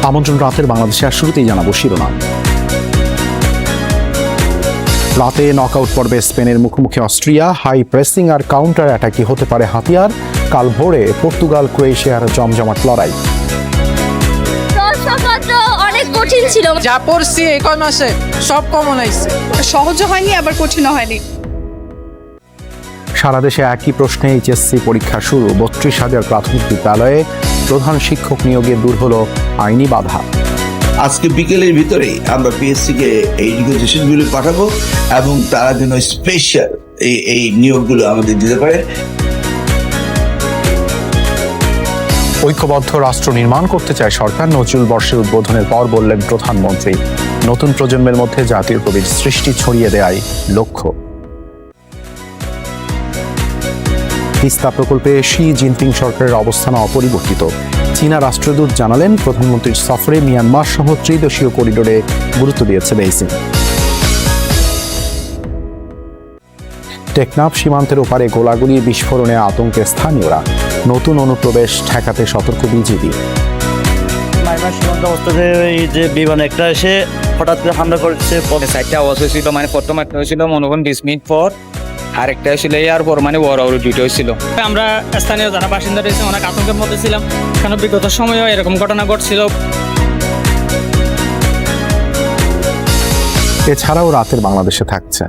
আমন্ত্রণ রাতের বাংলাদেশে আর শুরুতেই জানাবো শিরোনাম। রাতে নকআউট পর্বে স্পেনের মুখোমুখি অস্ট্রিয়া, হাই প্রেসিং আর কাউন্টার অ্যাটাকই হতে পারে হাতিয়ার। কাল ভোরে পর্তুগাল ক্রোয়েশিয়ার জমজমাট লড়াই। অনেক কঠিন ছিল, যা পড়ছি এই কয় মাসে সব কমন আইছে। সহজ হয়নি আবার কঠিন হয়নি। সারা দেশে একই প্রশ্নে এইচএসসি পরীক্ষা শুরু। ৩২,০০০ প্রাথমিক বিদ্যালয়ে প্রধান শিক্ষক নিয়োগে দূর হলো আইনি বাধা। আজকে বিকেলের ভিতরেই আমরা পিএসসি কে এই রিকোয়েশনগুলো পাঠাবো এবং তারা যেন স্পেশাল এই নিয়োগগুলো আমাদের দিতে পারে। ঐক্যবদ্ধ রাষ্ট্র নির্মাণ করতে চায় সরকার। নজরুল বর্ষের উদ্বোধনের পর বললেন প্রধানমন্ত্রী, নতুন প্রজন্মের মধ্যে জাতীয় কবির সৃষ্টি ছড়িয়ে দেয়াই লক্ষ্য। তিস্তা প্রকল্পে শি জিনপিং সরকারের অবস্থান অপরিবর্তিত। চীনা রাষ্ট্রদূত জানালেন, প্রধানমন্ত্রীর সফরে মিয়ানমার সহ ত্রিদেশীয় করিডোরে গুরুত্ব দিয়েছে বেইজিং। টেকনাফ সীমান্তের ওপারে গোলাগুলি, বিস্ফোরণে আতঙ্কে স্থানীয়রা। নতুন অনুপ্রবেশ ঠেকাতে সতর্ক বিজিবি। মাইমার সীমান্ত অবস্থাতে এই যে বিমান একটা এসে হঠাৎ করে হামলা করেছে। সাইডটা আওয়াজ হয়েছিল, মানে প্রথম একটা হয়েছিল মনে করেন 20 মিনিট পর, আরেকটা ছিল এরপর মানে বড় দুটো হয়েছিল। আমরা স্থানীয় যারা বাসিন্দা রয়েছে অনেক আতঙ্কের মধ্যে ছিলাম, কারণ বিগত সময়েও এরকম ঘটনা ঘটছিল। এছাড়াও রাতের বাংলাদেশে থাকছে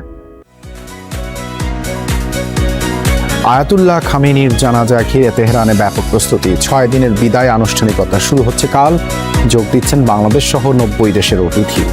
আয়াতুল্লাহ খামেনির জানাজা ঘিরে তেহরানে ব্যাপক প্রস্তুতি। 6 দিনের বিদায় আনুষ্ঠানিকতা শুরু হচ্ছে কাল। যোগ দিচ্ছেন বাংলাদেশ সহ 90 দেশের অতিথি।